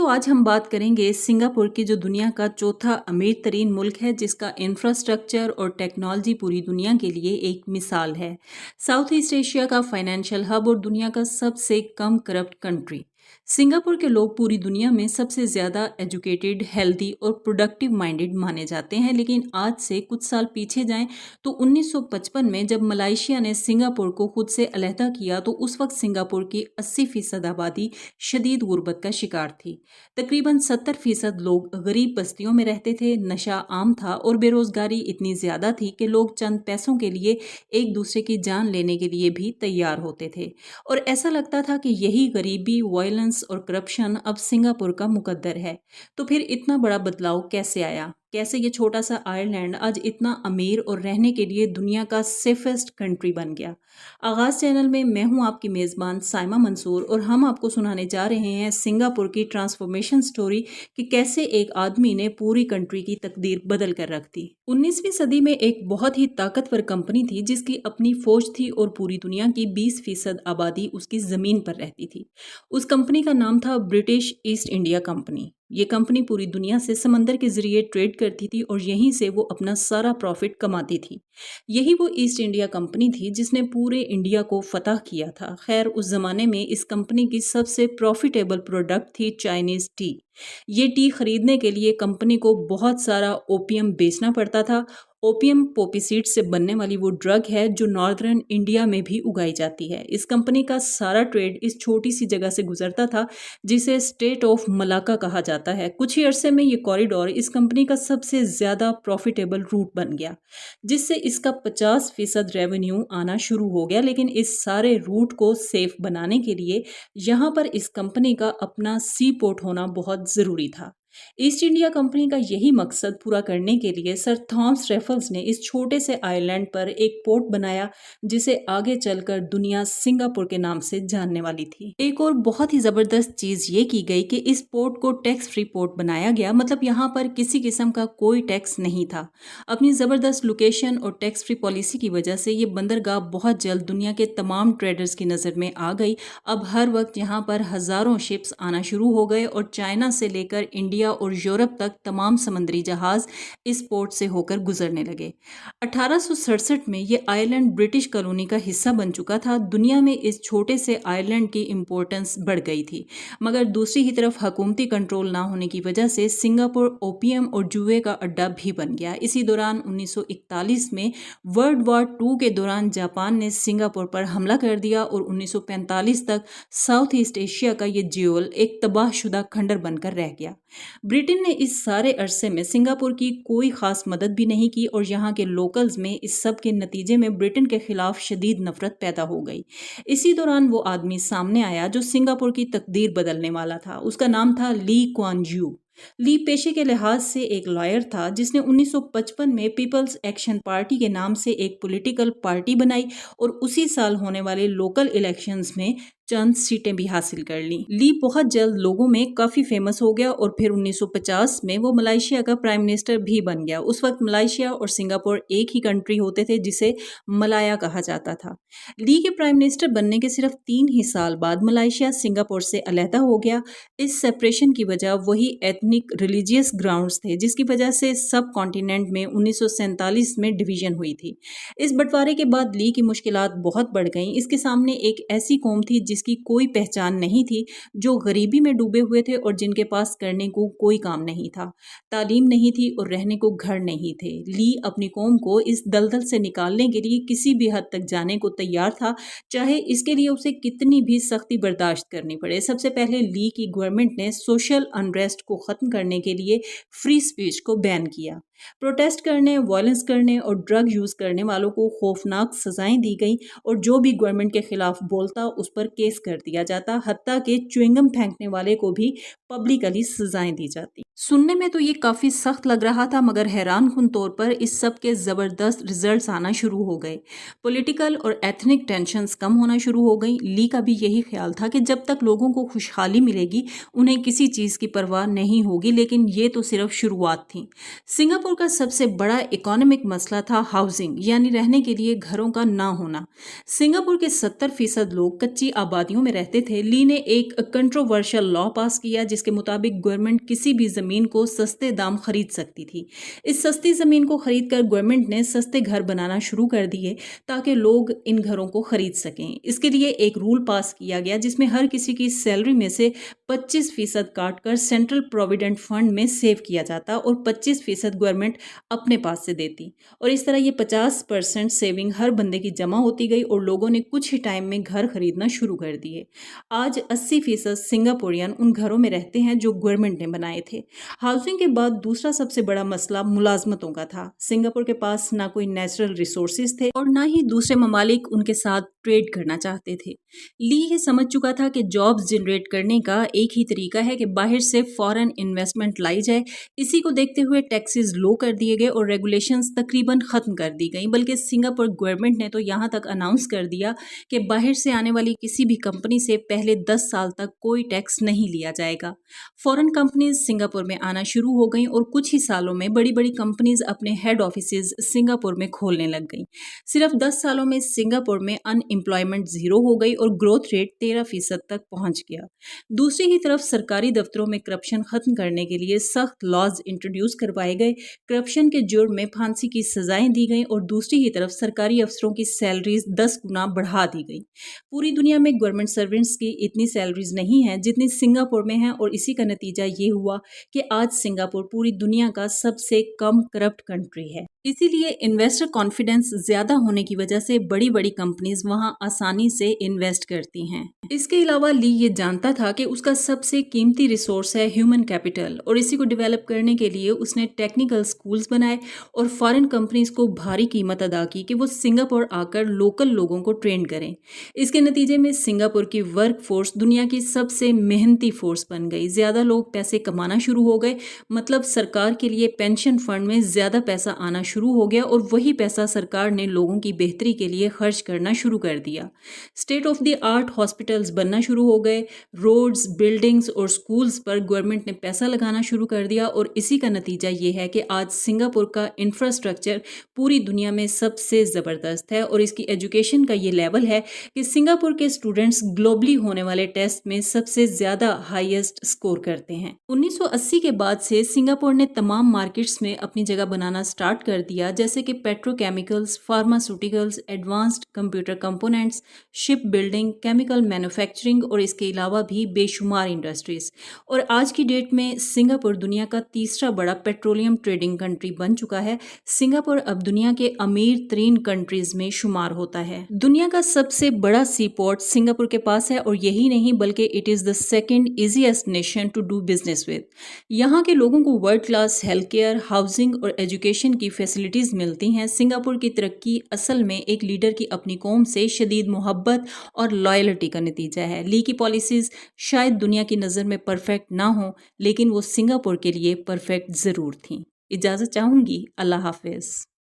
आज हम बात करेंगे सिंगापुर की, जो दुनिया का चौथा अमीर तरीन मुल्क है, जिसका इंफ्रास्ट्रक्चर और टेक्नोलॉजी पूरी दुनिया के लिए एक मिसाल है। साउथ ईस्ट एशिया का फाइनेंशियल हब और दुनिया का सबसे कम करप्ट कंट्री। सिंगापुर के लोग पूरी दुनिया में सबसे ज़्यादा एजुकेटेड, हेल्दी और प्रोडक्टिव माइंडेड माने जाते हैं। लेकिन आज से कुछ साल पीछे जाएं तो 1955 में जब मलाइशिया ने सिंगापुर को खुद से अलहदा किया, तो उस वक्त सिंगापुर की 80% आबादी शदीद गुर्बत का शिकार थी। तकरीबन 70% लोग गरीब बस्तियों में रहते थे, नशा आम था और बेरोजगारी इतनी ज़्यादा थी कि लोग चंद पैसों के लिए एक दूसरे की जान लेने के लिए भी तैयार होते थे। और ऐसा लगता था कि यही गरीबी, वायलेंस और करप्शन अब सिंगापुर का मुकद्दर है। तो फिर इतना बड़ा बदलाव कैसे आया? कैसे ये छोटा सा आयरलैंड आज इतना अमीर और रहने के लिए दुनिया का सेफेस्ट कंट्री बन गया? आगाज़ चैनल में मैं हूं आपकी मेज़बान साइमा मंसूर, और हम आपको सुनाने जा रहे हैं सिंगापुर की ट्रांसफॉर्मेशन स्टोरी कि कैसे एक आदमी ने पूरी कंट्री की तकदीर बदल कर रख दी। 19वीं सदी में एक बहुत ही ताकतवर कंपनी थी जिसकी अपनी फौज थी और पूरी दुनिया की 20% आबादी उसकी ज़मीन पर रहती थी। उस कंपनी का नाम था ब्रिटिश ईस्ट इंडिया कंपनी। ये कंपनी पूरी दुनिया से समंदर के जरिए ट्रेड करती थी और यहीं से वो अपना सारा प्रॉफिट कमाती थी। यही वो ईस्ट इंडिया कंपनी थी जिसने पूरे इंडिया को फतह किया था। खैर, उस जमाने में इस कंपनी की सबसे प्रॉफिटेबल प्रोडक्ट थी चाइनीज टी। ये टी खरीदने के लिए कंपनी को बहुत सारा ओपियम बेचना पड़ता था। ओपियम पोपी सीड से बनने वाली वो ड्रग है जो नॉर्दर्न इंडिया में भी उगाई जाती है। इस कंपनी का सारा ट्रेड इस छोटी सी जगह से गुजरता था जिसे स्टेट ऑफ मलाका कहा जाता है। कुछ ही अरसे में ये कॉरिडोर इस कंपनी का सबसे ज़्यादा प्रॉफिटेबल रूट बन गया, जिससे इसका 50% रेवेन्यू आना शुरू हो गया। लेकिन इस सारे रूट को सेफ बनाने के लिए यहाँ पर इस कंपनी का अपना सी पोर्ट होना बहुत ज़रूरी था। ईस्ट इंडिया कंपनी का यही मकसद पूरा करने के लिए सर थॉमस रेफल्स ने इस छोटे से आइलैंड पर एक पोर्ट बनाया, जिसे आगे चलकर दुनिया सिंगापुर के नाम से जानने वाली थी। एक और बहुत ही ज़बरदस्त चीज़ ये की गई कि इस पोर्ट को टैक्स फ्री पोर्ट बनाया गया, मतलब यहाँ पर किसी किस्म का कोई टैक्स नहीं था। अपनी ज़बरदस्त लोकेशन और टैक्स फ्री पॉलिसी की वजह से ये बंदरगाह बहुत जल्द दुनिया के तमाम ट्रेडर्स की नज़र में आ गई। अब हर वक्त यहाँ पर हज़ारों शिप्स आना शुरू हो गए और चाइना से लेकर इंडिया और यूरोप तक तमाम समुद्री जहाज इस पोर्ट से होकर गुजरने लगे। 1867 में ये आइलैंड ब्रिटिश कॉलोनी का हिस्सा बन चुका था। दुनिया में इस छोटे से आइलैंड की इम्पोर्टेंस बढ़ गई थी, मगर दूसरी ही तरफ हुकूमती कंट्रोल ना होने की वजह से सिंगापुर ओपियम और जुए का अड्डा भी बन गया। इसी दौरान 1941 में वर्ल्ड वॉर 2 के दौरान जापान ने सिंगापुर पर हमला कर दिया और 1945 तक साउथ ईस्ट एशिया का ये ज्यूल एक तबाहशुदा खंडर बनकर रह गया। ब्रिटेन ने इस सारे अरसे में सिंगापुर की कोई खास मदद भी नहीं की और यहाँ के लोकल्स में इस सब के नतीजे में ब्रिटेन के खिलाफ शदीद नफरत पैदा हो गई। इसी दौरान वो आदमी सामने आया जो सिंगापुर की तकदीर बदलने वाला था। उसका नाम था ली क्वान यू। ली पेशे के लिहाज से एक लॉयर था जिसने 1955 में पीपल्स एक्शन पार्टी के नाम से एक पॉलिटिकल पार्टी बनाई और उसी साल होने वाले लोकल इलेक्शंस में चंद सीटें भी हासिल कर ली। ली बहुत जल्द लोगों में काफ़ी फेमस हो गया और फिर 1950 में वो मलाइशिया का प्राइम मिनिस्टर भी बन गया। उस वक्त मलाइशिया और सिंगापुर एक ही कंट्री होते थे जिसे मलाया कहा जाता था। ली के प्राइम मिनिस्टर बनने के सिर्फ 3 ही साल बाद मलाइशिया सिंगापुर से अलहदा हो गया। इस सेपरेशन की वजह वही एथनिक रिलीजियस ग्राउंड्स थे जिसकी वजह से सब कॉन्टिनेंट में 1947 में डिवीजन हुई थी। इस बंटवारे के बाद ली की मुश्किलात बहुत बढ़ गईं। इसके सामने एक ऐसी कौम थी जिसकी कोई पहचान नहीं थी, जो गरीबी में डूबे हुए थे और जिनके पास करने को कोई काम नहीं था, तालीम नहीं थी और रहने को घर नहीं थे। ली अपनी कौम को इस दलदल से निकालने के लिए किसी भी हद तक जाने को तैयार था, चाहे इसके लिए उसे कितनी भी सख्ती बर्दाश्त करनी पड़े। सबसे पहले ली की गवर्नमेंट ने सोशल अनरेस्ट को ख़त्म करने के लिए फ्री स्पीच को बैन किया। प्रोटेस्ट करने, वायलेंस करने और ड्रग यूज़ करने वालों को खौफनाक सजाएं दी गई और जो भी गवर्नमेंट के खिलाफ बोलता उस पर केस कर दिया जाता, हत्ता कि च्युइंगम फेंकने वाले को भी पब्लिकली सजाएं दी जाती। सुनने में तो ये काफ़ी सख्त लग रहा था, मगर हैरानकुन तौर पर इस सब के ज़बरदस्त रिजल्ट्स आना शुरू हो गए। पॉलिटिकल और एथनिक टेंशन्स कम होना शुरू हो गई। ली का भी यही ख्याल था कि जब तक लोगों को खुशहाली मिलेगी उन्हें किसी चीज़ की परवाह नहीं होगी, लेकिन ये तो सिर्फ शुरुआत थी। सिंगापुर सिंगापुर का सबसे बड़ा इकोनॉमिक मसला था हाउसिंग, यानी रहने के लिए घरों का ना होना। सिंगापुर के 70% लोग कच्ची आबादियों में रहते थे। ली ने एक कंट्रोवर्शियल लॉ पास किया जिसके मुताबिक गवर्नमेंट किसी भी जमीन को सस्ते दाम खरीद सकती थी। इस सस्ती जमीन को खरीदकर गवर्नमेंट ने सस्ते घर बनाना शुरू कर दिए ताकि लोग इन घरों को खरीद सकें। इसके लिए एक रूल पास किया गया जिसमें हर किसी की सैलरी में से 25% काटकर सेंट्रल प्रोविडेंट फंड में सेव किया जाता और 25% गवर्नमेंट अपने पास से देती, और इस तरह ये 50% सेविंग हर बंदे की जमा होती गई और लोगों ने कुछ ही टाइम में घर खरीदना शुरू कर दिए। आज 80% सिंगापुरियन उन घरों में रहते हैं जो गवर्नमेंट ने बनाए थे। हाउसिंग के बाद दूसरा सबसे बड़ा मसला मुलाजमतों का था। सिंगापुर के पास ना कोई नेचुरल रिसोर्सेज थे और ना ही दूसरे ममालिक उनके साथ ट्रेड करना चाहते थे। ली ये समझ चुका था कि जॉब्स जनरेट करने का एक ही तरीका है कि बाहर से फॉरेन इन्वेस्टमेंट लाई जाए। इसी को देखते हुए टैक्सेस लो कर दिए गए और रेगुलेशंस तकरीबन खत्म कर दी गई, बल्कि सिंगापुर गवर्नमेंट ने तो यहाँ तक अनाउंस कर दिया कि बाहर से आने वाली किसी भी कंपनी से पहले 10 साल तक कोई टैक्स नहीं लिया जाएगा। फॉरेन कंपनीज सिंगापुर में आना शुरू हो गई और कुछ ही सालों में बड़ी बड़ी कंपनीज अपने हेड ऑफिसेज सिंगापुर में खोलने लग गई। सिर्फ 10 सालों में सिंगापुर में अनएम्प्लॉयमेंट जीरो हो गई और ग्रोथ रेट 13% तक पहुंच गया। दूसरी ही तरफ सरकारी दफ्तरों में करप्शन खत्म करने के लिए सख्त लॉज इंट्रोड्यूस करवाए गए। करप्शन के जुर्म में फांसी की सजाएं दी गई और दूसरी ही तरफ सरकारी अफसरों की सैलरीज 10 गुना बढ़ा दी गई। पूरी दुनिया में गवर्नमेंट सर्वेंट्स की इतनी सैलरीज नहीं है जितनी सिंगापुर में है, और इसी का नतीजा ये हुआ कि आज सिंगापुर पूरी दुनिया का सबसे कम करप्ट कंट्री है। इसीलिए इन्वेस्टर कॉन्फिडेंस ज्यादा होने की वजह से बड़ी बड़ी कंपनीज वहां आसानी से इन्वेस्ट करती हैं। इसके अलावा ली ये जानता था कि उसका सबसे कीमती रिसोर्स है ह्यूमन कैपिटल, और इसी को डेवलप करने के लिए उसने टेक्निकल स्कूल्स बनाए और फॉरेन कंपनीज को भारी कीमत अदा की कि वो सिंगापुर आकर लोकल लोगों को ट्रेन करें। इसके नतीजे में सिंगापुर की वर्क फोर्स दुनिया की सबसे मेहनती फोर्स बन गई। ज्यादा लोग पैसे कमाना शुरू हो गए, मतलब सरकार के लिए पेंशन फंड में ज्यादा पैसा आना शुरू हो गया और वही पैसा सरकार ने लोगों की बेहतरी के लिए खर्च करना शुरू कर दिया। State of the art hospitals बनना शुरू हो गए। रोड्स, बिल्डिंग्स और स्कूल्स पर गवर्नमेंट ने पैसा लगाना शुरू कर दिया, और इसी का नतीजा ये है कि आज सिंगापुर का इंफ्रास्ट्रक्चर पूरी दुनिया में सबसे ज़बरदस्त है, और इसकी एजुकेशन का ये लेवल है कि सिंगापुर के स्टूडेंट्स ग्लोबली होने वाले टेस्ट में सबसे ज़्यादा हाईएस्ट स्कोर करते हैं। 1980 के बाद से सिंगापुर ने तमाम मार्केट्स में अपनी जगह बनाना स्टार्ट कर दिया, जैसे कि petrochemicals, pharmaceuticals, advanced computer components, ship building, chemical manufacturing और इसके अलावा भी बेशुमार इंडस्ट्रीज। और आज की डेट में सिंगापुर दुनिया का तीसरा बड़ा पेट्रोलियम ट्रेडिंग कंट्री बन चुका है। सिंगापुर अब दुनिया के अमीर तरीन कंट्रीज में शुमार होता है। दुनिया का सबसे बड़ा सी पोर्ट सिंगापुर के पास है, और यही नहीं बल्कि it is the second easiest nation to do business with. यहाँ के लोगों को world class health care, housing और एजुकेशन की फैसिलिटीज़ मिलती हैं। सिंगापुर की तरक्की असल में एक लीडर की अपनी कौम से शदीद मोहब्बत और लॉयल्टी का नतीजा है। ली की पॉलिसीज़ शायद दुनिया की नज़र में परफेक्ट ना हो, लेकिन वो सिंगापुर के लिए परफेक्ट ज़रूर थी। इजाज़त चाहूँगी। अल्लाह हाफिज़।